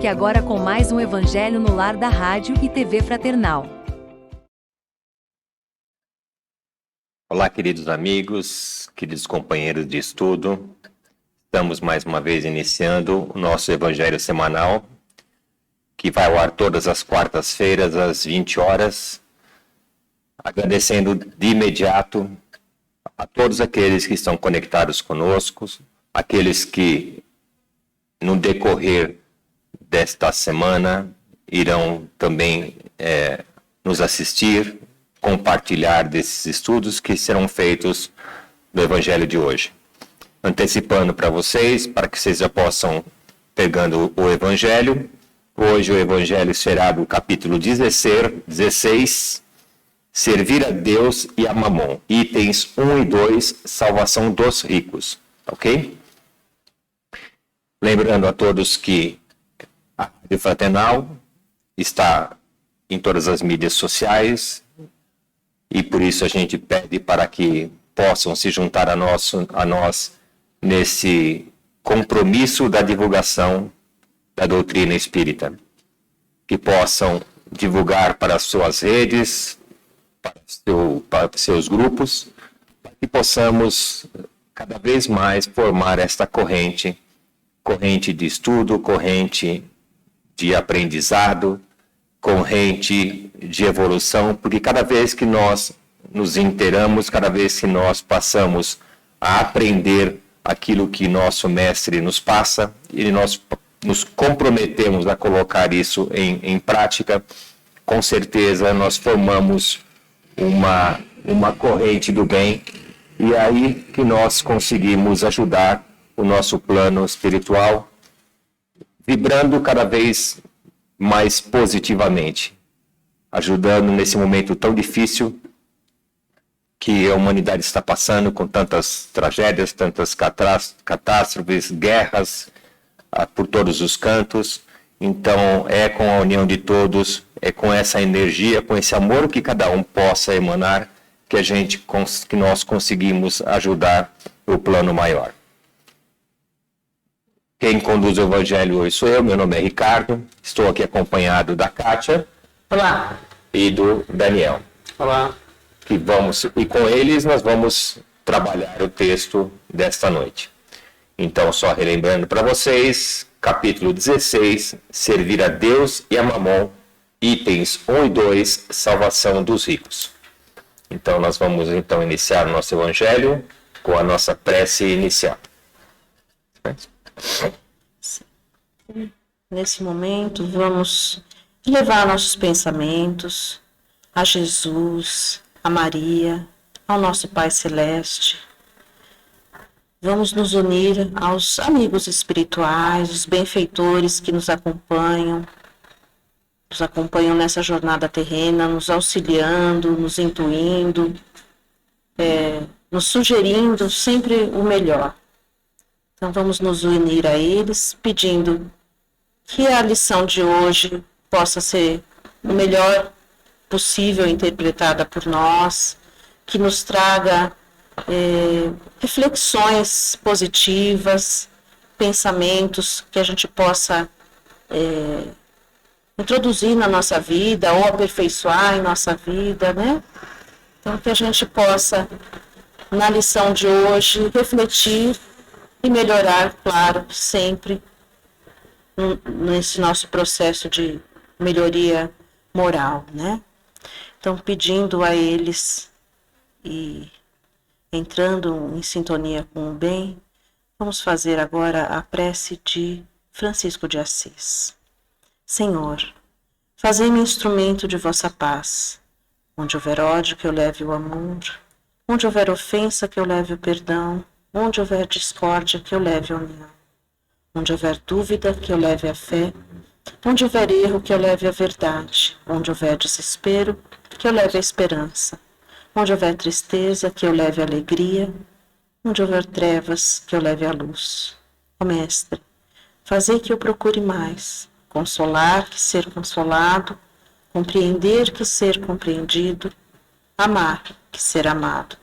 Fique agora com mais um Evangelho no Lar da Rádio e TV Fraternal. Olá, queridos amigos, queridos companheiros de estudo. Estamos mais uma vez iniciando o nosso Evangelho semanal, que vai ao ar todas as quartas-feiras, às 20 horas. Agradecendo de imediato a todos aqueles que estão conectados conosco, aqueles que, no decorrer desta semana, irão também nos assistir, compartilhar desses estudos que serão feitos no Evangelho de hoje. Antecipando para vocês, para que vocês já possam pegando o Evangelho. Hoje o Evangelho será do capítulo 16, Servir a Deus e a Mamon. Itens 1 e 2, Salvação dos ricos. Ok? Lembrando a todos que a Rádio Fraternal está em todas as mídias sociais e por isso a gente pede para que possam se juntar a nós nesse compromisso da divulgação da doutrina espírita. Que possam divulgar para as suas redes, para seus grupos, para que possamos cada vez mais formar esta corrente de estudo, corrente de aprendizado, corrente de evolução, porque cada vez que nós nos inteiramos, cada vez que nós passamos a aprender aquilo que nosso mestre nos passa, e nós nos comprometemos a colocar isso em prática, com certeza nós formamos uma corrente do bem, e é aí que nós conseguimos ajudar o nosso plano espiritual, vibrando cada vez mais positivamente, ajudando nesse momento tão difícil que a humanidade está passando, com tantas tragédias, tantas catástrofes, guerras por todos os cantos. Então é com a união de todos, é com essa energia, com esse amor que cada um possa emanar, que nós conseguimos ajudar o plano maior. Quem conduz o Evangelho hoje sou eu, meu nome é Ricardo, estou aqui acompanhado da Kátia. Olá. E do Daniel. Olá. E com eles nós vamos trabalhar o texto desta noite. Então, só relembrando para vocês, capítulo 16, Servir a Deus e a Mamon, itens 1 e 2, Salvação dos ricos. Então, nós vamos iniciar o nosso Evangelho com a nossa prece inicial. Nesse momento, vamos levar nossos pensamentos a Jesus, a Maria, ao nosso Pai Celeste. Vamos nos unir aos amigos espirituais, os benfeitores que nos acompanham nessa jornada terrena, nos auxiliando, nos intuindo, nos sugerindo sempre o melhor. Então vamos nos unir a eles, pedindo que a lição de hoje possa ser o melhor possível interpretada por nós, que nos traga reflexões positivas, pensamentos que a gente possa introduzir na nossa vida ou aperfeiçoar em nossa vida, né? Então que a gente possa, na lição de hoje, refletir e melhorar, claro, sempre nesse nosso processo de melhoria moral, né? Então, pedindo a eles e entrando em sintonia com o bem, vamos fazer agora a prece de Francisco de Assis. Senhor, fazei-me instrumento de vossa paz. Onde houver ódio, que eu leve o amor. Onde houver ofensa, que eu leve o perdão. Onde houver discórdia, que eu leve a união. Onde houver dúvida, que eu leve a fé. Onde houver erro, que eu leve a verdade. Onde houver desespero, que eu leve a esperança. Onde houver tristeza, que eu leve a alegria. Onde houver trevas, que eu leve a luz. Ó Mestre, fazei que eu procure mais, consolar que ser consolado, compreender que ser compreendido, amar que ser amado.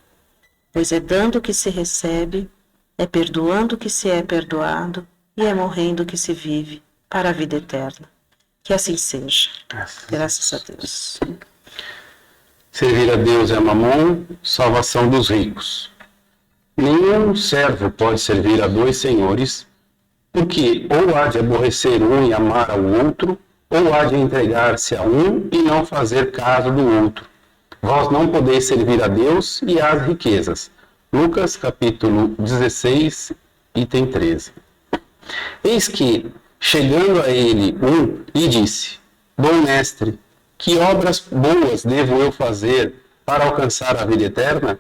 Pois é dando que se recebe, é perdoando que se é perdoado, e é morrendo que se vive para a vida eterna. Que assim seja. Graças a Deus. Servir a Deus é mamon, salvação dos ricos. Nenhum servo pode servir a dois senhores, porque ou há de aborrecer um e amar ao outro, ou há de entregar-se a um e não fazer caso do outro. Vós não podeis servir a Deus e às riquezas. Lucas capítulo 16, item 13. Eis que, chegando a ele um, lhe disse: Bom mestre, que obras boas devo eu fazer para alcançar a vida eterna?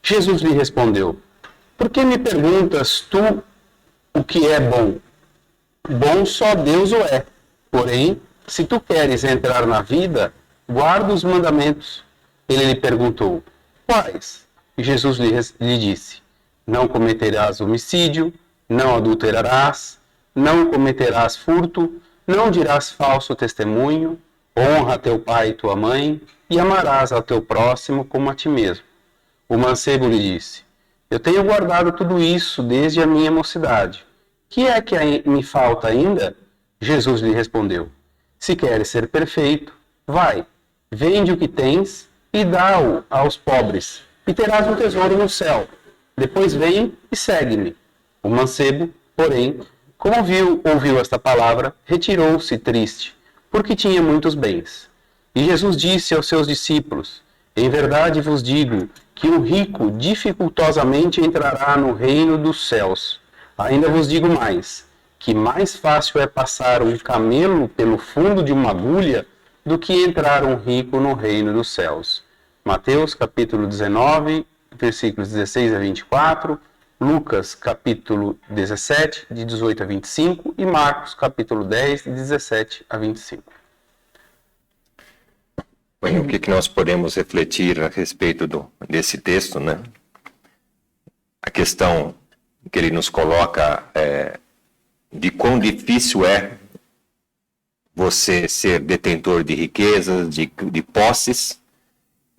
Jesus lhe respondeu: Por que me perguntas tu o que é bom? Bom só Deus o é. Porém, se tu queres entrar na vida, guarda os mandamentos. Ele lhe perguntou: Quais? E Jesus lhe disse: Não cometerás homicídio, não adulterarás, não cometerás furto, não dirás falso testemunho, honra teu pai e tua mãe, e amarás ao teu próximo como a ti mesmo. O mancebo lhe disse: Eu tenho guardado tudo isso desde a minha mocidade. Que é que me falta ainda? Jesus lhe respondeu: Se queres ser perfeito, vai, vende o que tens e dá-o aos pobres, e terás um tesouro no céu. Depois vem e segue-me. O mancebo, porém, como ouviu esta palavra, retirou-se triste, porque tinha muitos bens. E Jesus disse aos seus discípulos: Em verdade vos digo que o rico dificultosamente entrará no reino dos céus. Ainda vos digo mais, que mais fácil é passar um camelo pelo fundo de uma agulha do que entrar um rico no reino dos céus. Mateus capítulo 19, versículos 16 a 24, Lucas capítulo 17, de 18 a 25 e Marcos capítulo 10, de 17 a 25. Bem, o que nós podemos refletir a respeito desse texto, né? A questão que ele nos coloca de quão difícil é você ser detentor de riquezas, de posses,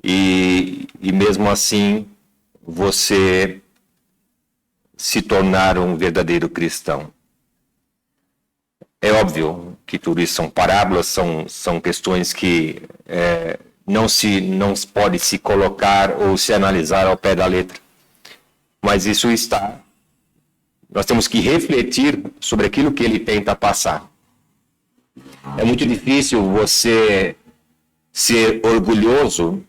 e mesmo assim você se tornar um verdadeiro cristão. É óbvio que tudo isso são parábolas, são questões que não se pode se colocar ou se analisar ao pé da letra. Mas isso está. Nós temos que refletir sobre aquilo que ele tenta passar. É muito difícil você ser orgulhoso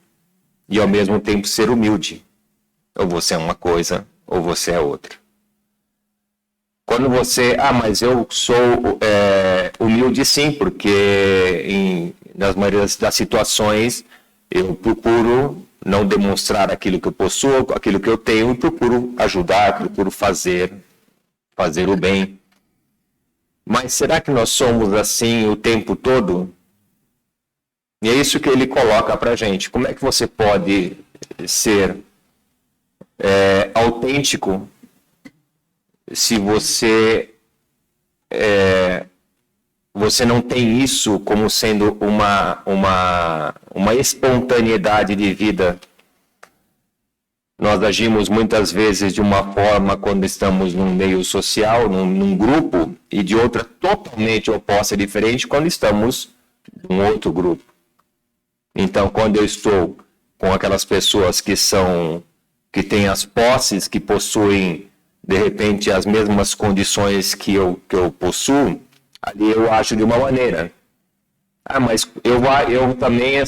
e ao mesmo tempo ser humilde. Ou você é uma coisa, ou você é outra. Quando você... mas eu sou humilde sim, porque nas maioria das situações eu procuro não demonstrar aquilo que eu possuo, aquilo que eu tenho, e procuro ajudar, procuro fazer o bem. Mas será que nós somos assim o tempo todo? E é isso que ele coloca para a gente. Como é que você pode ser autêntico se você não tem isso como sendo uma espontaneidade de vida? Nós agimos muitas vezes de uma forma quando estamos num meio social, num grupo, e de outra totalmente oposta e diferente quando estamos num outro grupo. Então, quando eu estou com aquelas pessoas que têm as posses, que possuem, de repente, as mesmas condições que eu possuo, ali eu acho de uma maneira. Mas eu também,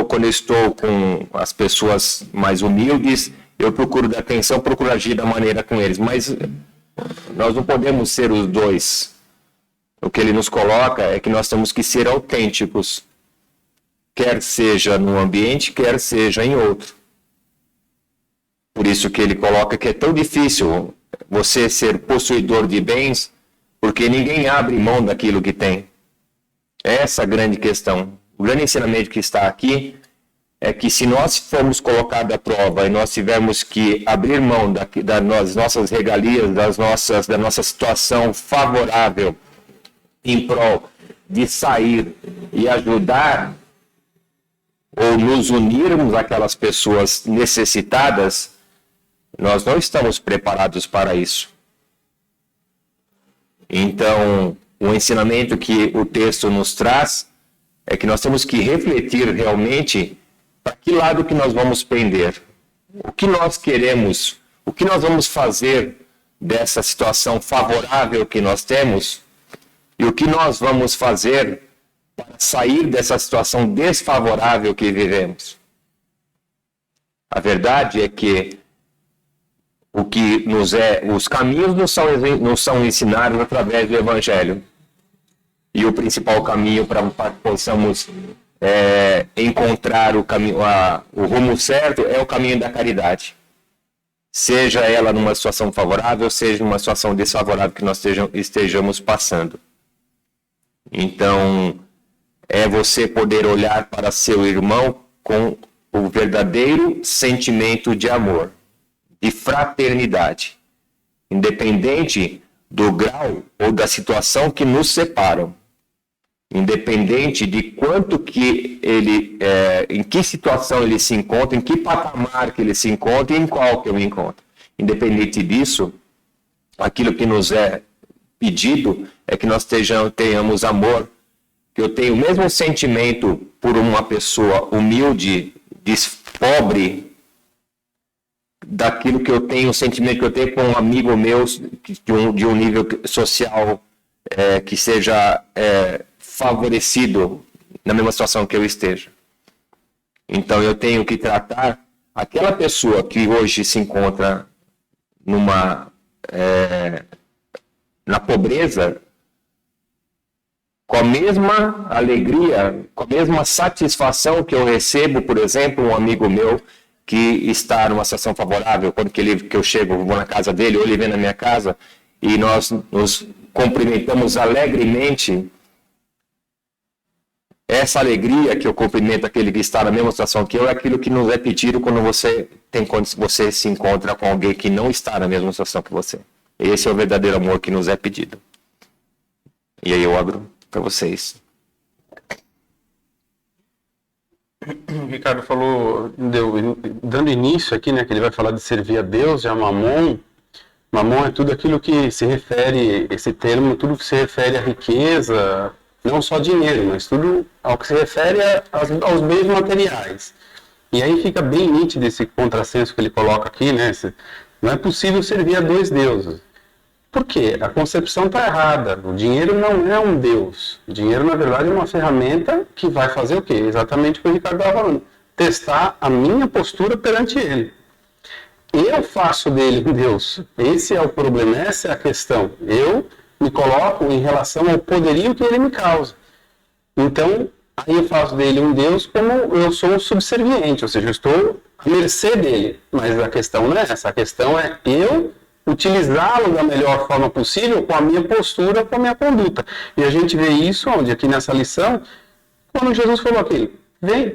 quando eu estou com as pessoas mais humildes, eu procuro dar atenção, procuro agir da maneira com eles. Mas nós não podemos ser os dois. O que ele nos coloca é que nós temos que ser autênticos, quer seja no ambiente, quer seja em outro. Por isso que ele coloca que é tão difícil você ser possuidor de bens, porque ninguém abre mão daquilo que tem. Essa é a grande questão. O grande ensinamento que está aqui é que se nós formos colocados à prova e nós tivermos que abrir mão das nossas regalias, da nossa situação favorável em prol de sair e ajudar ou nos unirmos àquelas pessoas necessitadas, nós não estamos preparados para isso. Então, o ensinamento que o texto nos traz é que nós temos que refletir realmente para que lado que nós vamos pender. O que nós queremos, o que nós vamos fazer dessa situação favorável que nós temos e o que nós vamos fazer para sair dessa situação desfavorável que vivemos. A verdade é que os caminhos nos são ensinados através do Evangelho. E o principal caminho para que possamos encontrar o rumo certo é o caminho da caridade. Seja ela numa situação favorável, seja numa situação desfavorável que nós estejamos passando. Então, é você poder olhar para seu irmão com o verdadeiro sentimento de amor, de fraternidade, independente do grau ou da situação que nos separam, independente de quanto que ele, em que situação ele se encontra, em que patamar que ele se encontra e em qual que eu me encontro. Independente disso, aquilo que nos é pedido é que nós tenhamos amor, que eu tenha o mesmo sentimento por uma pessoa humilde, pobre, daquilo que eu tenho, o sentimento que eu tenho com um amigo meu de um nível social que seja favorecido na mesma situação que eu esteja. Então eu tenho que tratar aquela pessoa que hoje se encontra na pobreza com a mesma alegria, com a mesma satisfação que eu recebo, por exemplo, um amigo meu que está numa situação favorável, quando que eu chego, vou na casa dele, ou ele vem na minha casa, e nós nos cumprimentamos alegremente. Essa alegria que eu cumprimento aquele que está na mesma situação que eu é aquilo que nos é pedido quando você se encontra com alguém que não está na mesma situação que você. Esse é o verdadeiro amor que nos é pedido. E aí eu abro para vocês. O Ricardo falou, dando início aqui, né, que ele vai falar de servir a Deus, a Mamon. Mamon é tudo aquilo que se refere, esse termo, tudo que se refere à riqueza, não só dinheiro, mas tudo ao que se refere aos bens materiais. E aí fica bem nítido esse contrassenso que ele coloca aqui, né? Não é possível servir a dois deuses. Por quê? A concepção está errada. O dinheiro não é um Deus. O dinheiro, na verdade, é uma ferramenta que vai fazer o quê? Exatamente o que o Ricardo estava falando. Testar a minha postura perante ele. Eu faço dele um Deus. Esse é o problema, essa é a questão. Eu me coloco em relação ao poderio que ele me causa. Então, aí eu faço dele um Deus como eu sou um subserviente, ou seja, eu estou à mercê dele. Mas a questão não é essa, a questão é eu utilizá-lo da melhor forma possível com a minha postura, com a minha conduta. E a gente vê isso onde? Aqui nessa lição, quando Jesus falou aquilo,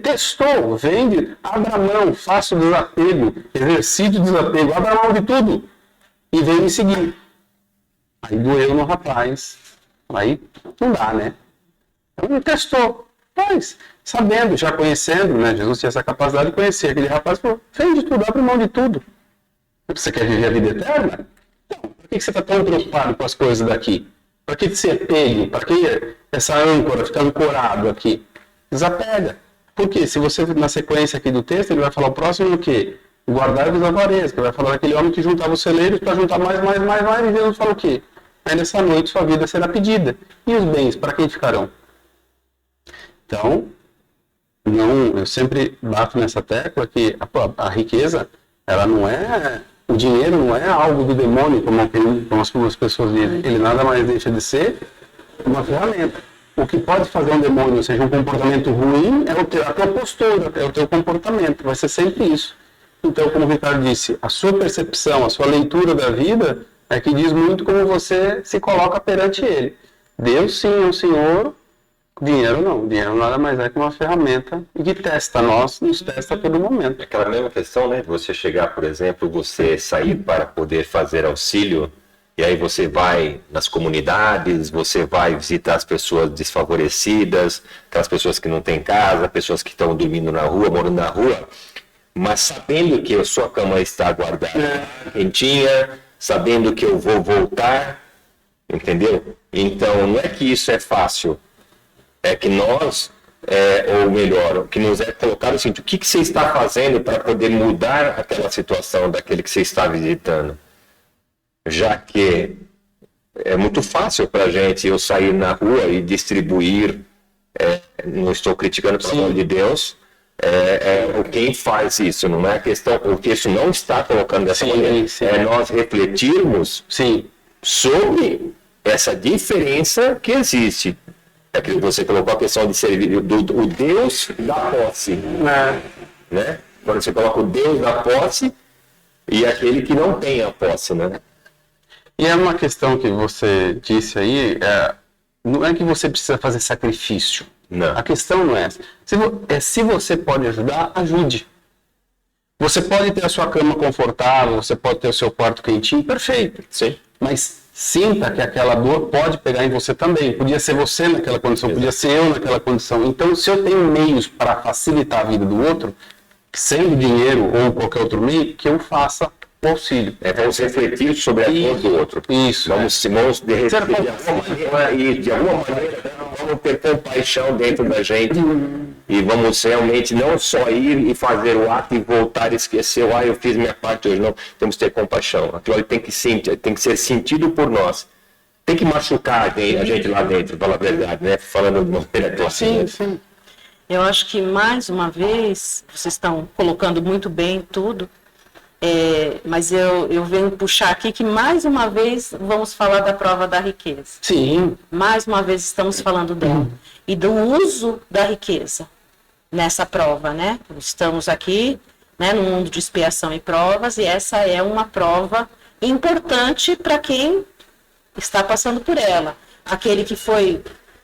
testou, vende, abra mão, faça o desapego, exercite o desapego, abra mão de tudo e vem me seguir. Aí doeu no rapaz, aí não dá, né? Então ele testou, mas sabendo, já conhecendo, né? Jesus tinha essa capacidade de conhecer aquele rapaz, falou, vende tudo, abre mão de tudo. Você quer viver a vida eterna? Então, por que você está tão preocupado com as coisas daqui? Para que ser pego? Para que essa âncora ficar ancorado aqui? Desapega. Por quê? Se você, na sequência aqui do texto, ele vai falar o próximo o quê? Guardar-vos a avareza, que vai falar daquele homem que juntava os celeiros para juntar mais, e Jesus fala o quê? Aí nessa noite sua vida será pedida. E os bens, para quem ficarão? Então, eu sempre bato nessa tecla que a riqueza, ela não é... O dinheiro não é algo do demônio, como algumas pessoas dizem. Ele nada mais deixa de ser uma ferramenta. O que pode fazer um demônio, ou seja, um comportamento ruim, é a tua postura, é o teu comportamento. Vai ser sempre isso. Então, como o Ricardo disse, a sua percepção, a sua leitura da vida é que diz muito como você se coloca perante ele. Deus sim é o Senhor, dinheiro não. Dinheiro nada mais é que uma ferramenta que testa nós, nos testa a todo momento. Aquela mesma questão, né? Você chegar, por exemplo, você sair para poder fazer auxílio, e aí você vai nas comunidades, você vai visitar as pessoas desfavorecidas, aquelas pessoas que não têm casa, pessoas que estão dormindo na rua, morando na rua, mas sabendo que a sua cama está guardada quentinha, sabendo que eu vou voltar, Entendeu? Então, não é que isso é fácil, é que nós, ou melhor, o que nos é colocado assim, o que você está fazendo para poder mudar aquela situação daquele que você está visitando? Já que é muito fácil para a gente eu sair na rua e distribuir, não estou criticando pelo amor de Deus, quem faz isso, não é a questão, o que isso não está colocando dessa maneira, é nós refletirmos sobre essa diferença que existe. É aquilo que você colocou, a questão de servir o Deus da posse, né? Quando você coloca o Deus da posse e aquele que não tem a posse, né? E é uma questão que você disse aí, não é que você precisa fazer sacrifício. Não. A questão não é essa. Se você pode ajudar, ajude. Você pode ter a sua cama confortável, você pode ter o seu quarto quentinho, perfeito. Sim. Mas sinta que aquela dor pode pegar em você também. Podia ser você naquela condição, podia ser eu naquela condição. Então, se eu tenho meios para facilitar a vida do outro, sendo dinheiro ou qualquer outro meio, que eu faça o auxílio. Vamos refletir sobre a dor do outro. Isso. Vamos de alguma maneira, vamos ter compaixão dentro da gente e vamos realmente não só ir e fazer o ato e voltar e esquecer, eu fiz minha parte hoje, não. Temos que ter compaixão. Aquilo ali tem que ser sentido por nós. Tem que machucar a gente lá dentro, pela verdade, né? Falando de uma maneira clássica. Sim. Eu acho que, mais uma vez, vocês estão colocando muito bem tudo, mas eu venho puxar aqui que, mais uma vez, vamos falar da prova da riqueza. Sim. Mais uma vez estamos falando dela. E do uso da riqueza nessa prova, né? Estamos aqui, né, no mundo de expiação e provas, e essa é uma prova importante para quem está passando por ela. Aquele que foi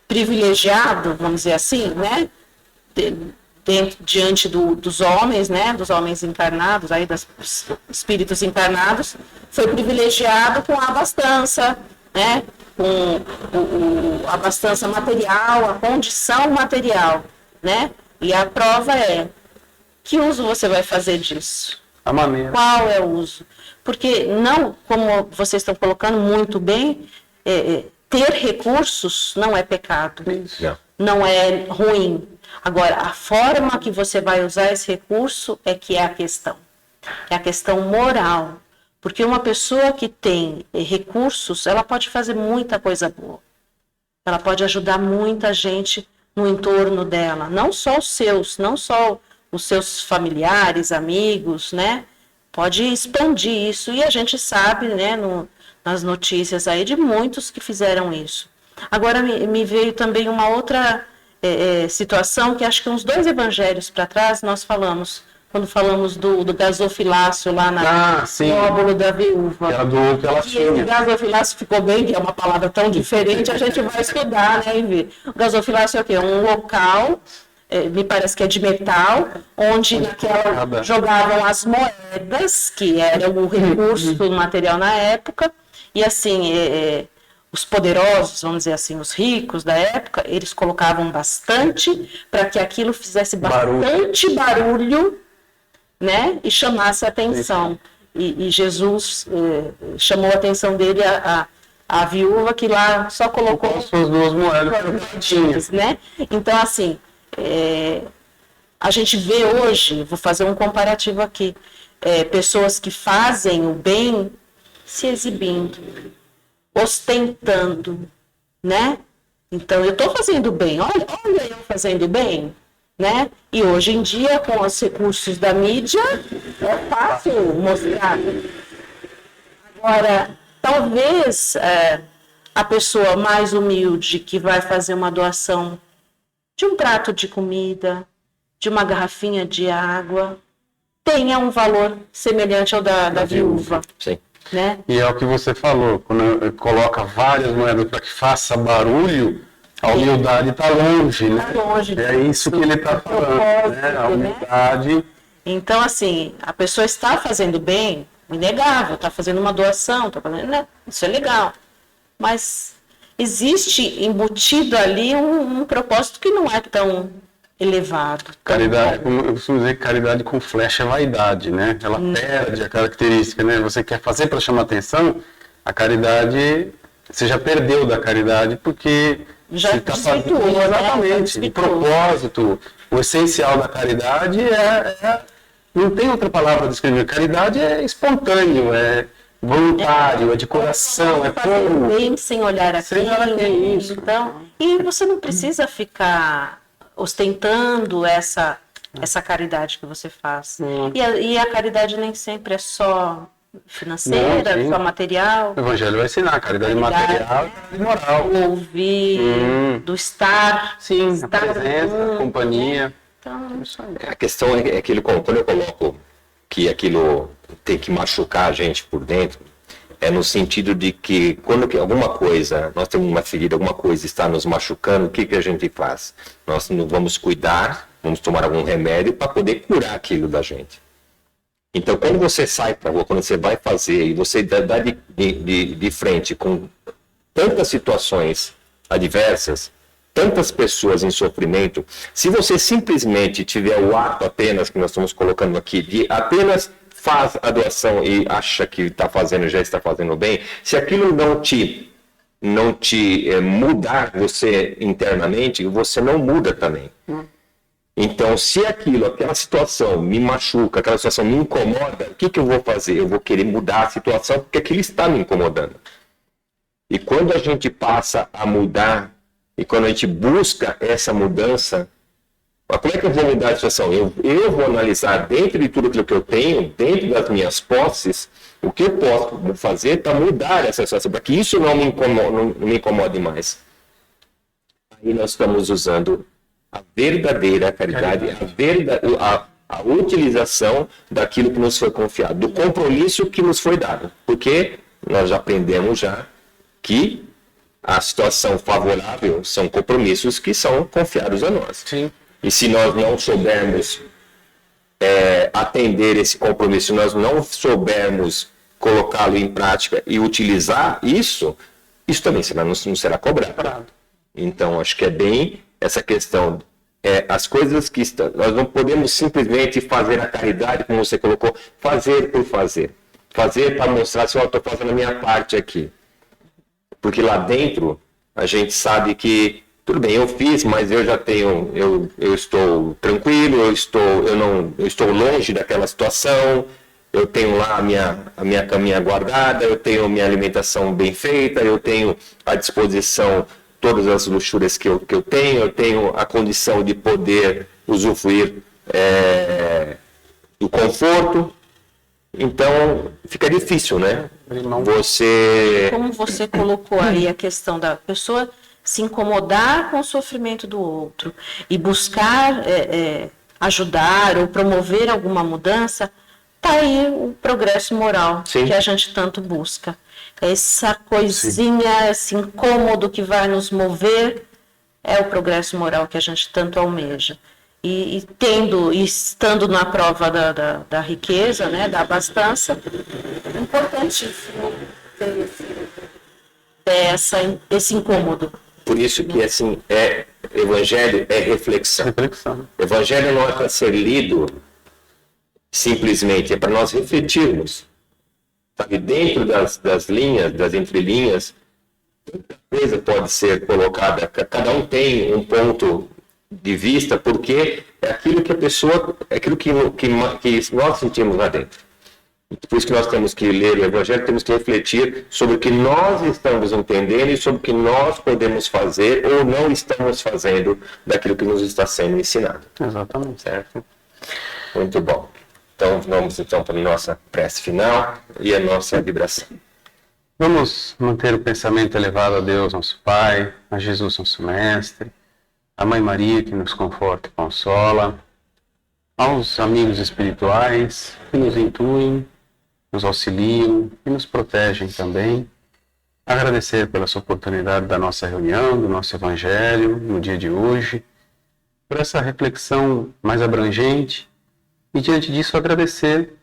privilegiado, vamos dizer assim, né? Diante dos homens, né, dos homens encarnados, aí dos espíritos encarnados, foi privilegiado com a abastança, né, com a abastança material, a condição material, né, e a prova é, que uso você vai fazer disso? A maneira. Qual é o uso? Porque não, como vocês estão colocando muito bem, ter recursos não é pecado, não é ruim. Agora, a forma que você vai usar esse recurso é que é a questão. É a questão moral. Porque uma pessoa que tem recursos, ela pode fazer muita coisa boa. Ela pode ajudar muita gente no entorno dela. Não só os seus familiares, amigos, né? Pode expandir isso. E a gente sabe, né, nas notícias aí de muitos que fizeram isso. Agora, me veio também uma outra situação que acho que uns 2 evangelhos para trás nós falamos, quando falamos do gasofilácio lá no óbolo da viúva. Que ela tinha. O gasofilácio ficou bem, que é uma palavra tão diferente, a gente vai estudar, né, e ver. O gasofilácio é o quê? Um local, me parece que é de metal, onde jogavam as moedas, que era o recurso do material na época, e assim, os poderosos, vamos dizer assim, os ricos da época, eles colocavam bastante para que aquilo fizesse bastante barulho, né, e chamasse a atenção. E Jesus chamou a atenção dele a viúva, que lá só colocou as suas 2 moedas, né? Então, assim, a gente vê hoje, vou fazer um comparativo aqui, pessoas que fazem o bem se exibindo, ostentando, né? Então, eu estou fazendo bem, olha eu fazendo bem, né? E hoje em dia, com os recursos da mídia, é fácil mostrar. Agora, talvez a pessoa mais humilde que vai fazer uma doação de um prato de comida, de uma garrafinha de água, tenha um valor semelhante ao da viúva. Sim. Né? E é o que você falou, quando coloca várias moedas para que faça barulho, a humildade está longe, né? Tá longe. É isso que ele está falando, né? A humildade. Né? Então, assim, a pessoa está fazendo bem, inegável, está fazendo uma doação, né? Isso é legal. Mas existe embutido ali um propósito que não é tão elevado. Caridade, eu costumo dizer que caridade com flecha é vaidade, né? Ela perde a característica, né? Você quer fazer para chamar atenção, a caridade você já perdeu da caridade porque Já você está desvirtuou, fazendo né? exatamente. O Desvirtuou. propósito, o essencial da caridade não tem outra palavra para descrever. Caridade é espontâneo, é voluntário, é de coração, é fazer puro. bem sem olhar aqui. Sem olhar que é isso. Então, e você não precisa ficar ostentando essa caridade que você faz. E a caridade nem sempre é só financeira, Não, sim. só material. O Evangelho vai ensinar caridade material e moral. Do ouvir, do estar. Sim, a estar presença, a junto, companhia. né? Então, A questão é aquilo, quando eu coloco que aquilo tem que machucar a gente por dentro, é no sentido de que quando que alguma coisa, nós temos uma ferida, alguma coisa está nos machucando, o que a gente faz? Nós não vamos cuidar, vamos tomar algum remédio para poder curar aquilo da gente. Então, quando você sai para a rua, quando você vai fazer e você dá de frente com tantas situações adversas, tantas pessoas em sofrimento, se você simplesmente tiver o ato apenas, que nós estamos colocando aqui, de apenas faz a doação e acha que está fazendo, já está fazendo bem, se aquilo não te mudar você internamente, você não muda também. Então, se aquela situação me machuca, aquela situação me incomoda, o que eu vou fazer? Eu vou querer mudar a situação porque aquilo está me incomodando. E quando a gente passa a mudar, e quando a gente busca essa mudança, como é que eu vou mudar a situação? Eu vou analisar dentro de tudo aquilo que eu tenho, dentro das minhas posses, o que eu posso fazer para mudar essa situação, para que isso não me incomode mais. Aí nós estamos usando a verdadeira caridade, a utilização daquilo que nos foi confiado, do compromisso que nos foi dado. Porque nós já aprendemos já que a situação favorável são compromissos que são confiados a nós. Sim. E se nós não soubermos atender esse compromisso, nós não soubermos colocá-lo em prática e utilizar isso também não será cobrado. Então, acho que é bem essa questão. As coisas que estão... Nós não podemos simplesmente fazer a caridade, como você colocou, fazer por fazer. Fazer para mostrar se eu estou fazendo a minha parte aqui. Porque lá dentro, a gente sabe que, tudo bem, eu fiz, mas eu já tenho... Eu estou tranquilo, eu estou longe daquela situação, eu tenho lá a minha caminha guardada, eu tenho minha alimentação bem feita, eu tenho à disposição todas as luxúrias que eu tenho a condição de poder usufruir do conforto. Então, fica difícil, né? Como você colocou aí a questão da pessoa se incomodar com o sofrimento do outro e buscar ajudar ou promover alguma mudança, tá aí o progresso moral. Sim. Que a gente tanto busca. Essa coisinha, esse incômodo que vai nos mover é o progresso moral que a gente tanto almeja. E estando na prova da riqueza, né, da abastança, é importantíssimo ter esse incômodo. Por isso que, assim, Evangelho é reflexão. Evangelho não é para ser lido simplesmente, é para nós refletirmos. Sabe, dentro das linhas, das entrelinhas, muita coisa pode ser colocada, cada um tem um ponto de vista, porque é aquilo que a pessoa, é aquilo que nós sentimos lá dentro. Por isso que nós temos que ler o Evangelho, temos que refletir sobre o que nós estamos entendendo e sobre o que nós podemos fazer ou não estamos fazendo daquilo que nos está sendo ensinado. Exatamente. Certo? Muito bom. Então, vamos para a nossa prece final e a nossa vibração. Vamos manter o pensamento elevado a Deus, nosso Pai, a Jesus, nosso Mestre, a Mãe Maria, que nos conforta e consola, aos amigos espirituais que nos intuem, nos auxiliam e nos protegem também. Agradecer pela essa oportunidade da nossa reunião, do nosso Evangelho, no dia de hoje, por essa reflexão mais abrangente. E diante disso agradecer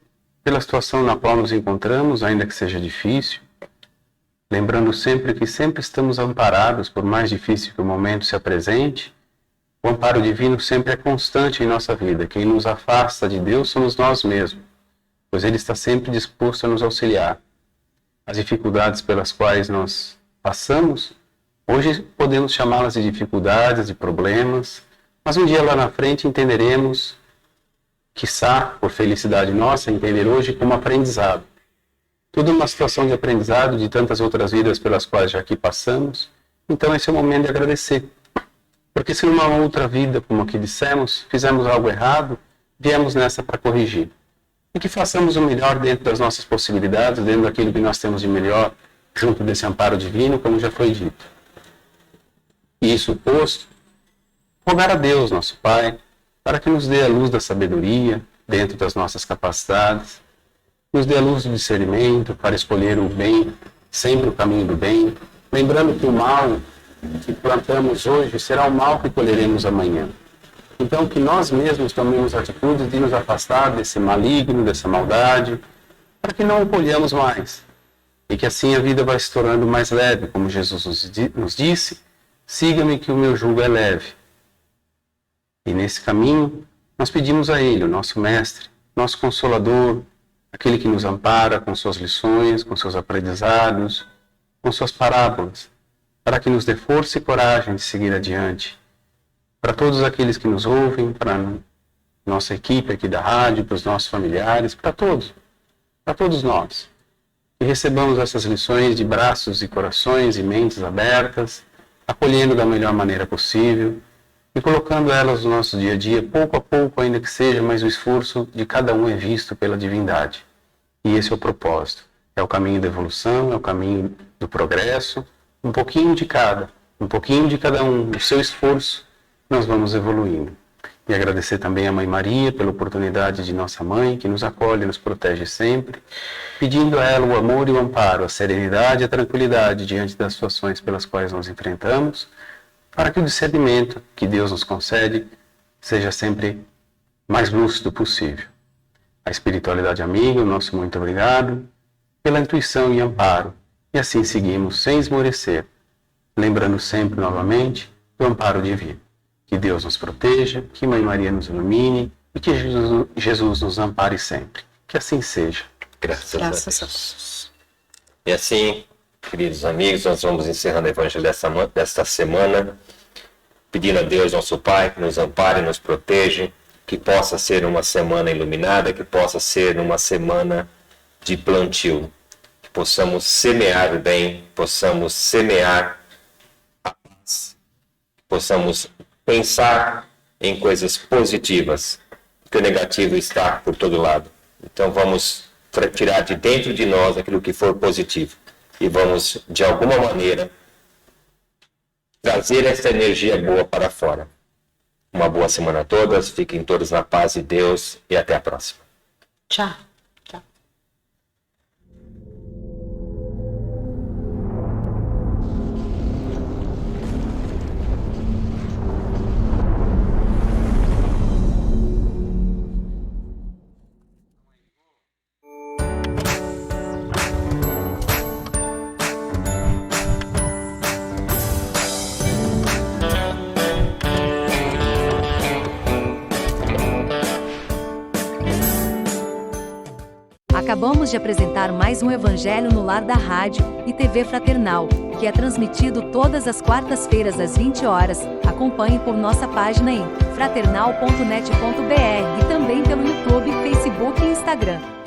pela situação na qual nos encontramos, ainda que seja difícil, lembrando sempre que sempre estamos amparados, por mais difícil que o momento se apresente, o amparo divino sempre é constante em nossa vida. Quem nos afasta de Deus somos nós mesmos, pois Ele está sempre disposto a nos auxiliar. As dificuldades pelas quais nós passamos, hoje podemos chamá-las de dificuldades, de problemas, mas um dia lá na frente entenderemos, quiçá, por felicidade nossa, entender hoje como aprendizado. Tudo uma situação de aprendizado de tantas outras vidas pelas quais já aqui passamos, então esse é o momento de agradecer. Porque se numa outra vida, como aqui dissemos, fizemos algo errado, viemos nessa para corrigir. E que façamos o melhor dentro das nossas possibilidades, dentro daquilo que nós temos de melhor, junto desse amparo divino, como já foi dito. E isso posto, rogar a Deus, nosso Pai, para que nos dê a luz da sabedoria, dentro das nossas capacidades, nos dê a luz do discernimento, para escolher o bem, sempre o caminho do bem, lembrando que o mal que plantamos hoje será o mal que colheremos amanhã. Então, que nós mesmos tomemos atitudes de nos afastar desse maligno, dessa maldade, para que não o colhamos mais. E que assim a vida vai se tornando mais leve, como Jesus nos disse, siga-me que o meu jugo é leve. E nesse caminho, nós pedimos a Ele, o nosso Mestre, nosso Consolador, aquele que nos ampara com suas lições, com seus aprendizados, com suas parábolas, para que nos dê força e coragem de seguir adiante. Para todos aqueles que nos ouvem, para nossa equipe aqui da rádio, para os nossos familiares, para todos nós. Que recebamos essas lições de braços e corações e mentes abertas, acolhendo da melhor maneira possível e colocando elas no nosso dia a dia, pouco a pouco, ainda que seja, mas o esforço de cada um é visto pela divindade. E esse é o propósito. É o caminho da evolução, é o caminho do progresso, um pouquinho de cada um, o seu esforço, nós vamos evoluindo. E agradecer também a Mãe Maria pela oportunidade de nossa Mãe, que nos acolhe e nos protege sempre, pedindo a ela o amor e o amparo, a serenidade e a tranquilidade diante das situações pelas quais nos enfrentamos, para que o discernimento que Deus nos concede seja sempre mais lúcido possível. A espiritualidade amiga, o nosso muito obrigado, pela intuição e amparo, e assim seguimos sem esmorecer, lembrando sempre novamente do amparo divino. Que Deus nos proteja, que Mãe Maria nos ilumine e que Jesus nos ampare sempre. Que assim seja. Graças a Deus. E assim, queridos amigos, nós vamos encerrando o Evangelho desta semana, pedindo a Deus, nosso Pai, que nos ampare, nos proteja, que possa ser uma semana iluminada, que possa ser uma semana de plantio, que possamos semear o bem, possamos semear a paz, que possamos pensar em coisas positivas, porque o negativo está por todo lado. Então vamos tirar de dentro de nós aquilo que for positivo e vamos, de alguma maneira, trazer essa energia boa para fora. Uma boa semana a todas, fiquem todos na paz de Deus e até a próxima. Tchau. Acabamos de apresentar mais um Evangelho no Lar da Rádio e TV Fraternal, que é transmitido todas as quartas-feiras às 20 horas. Acompanhe por nossa página em fraternal.net.br e também pelo YouTube, Facebook e Instagram.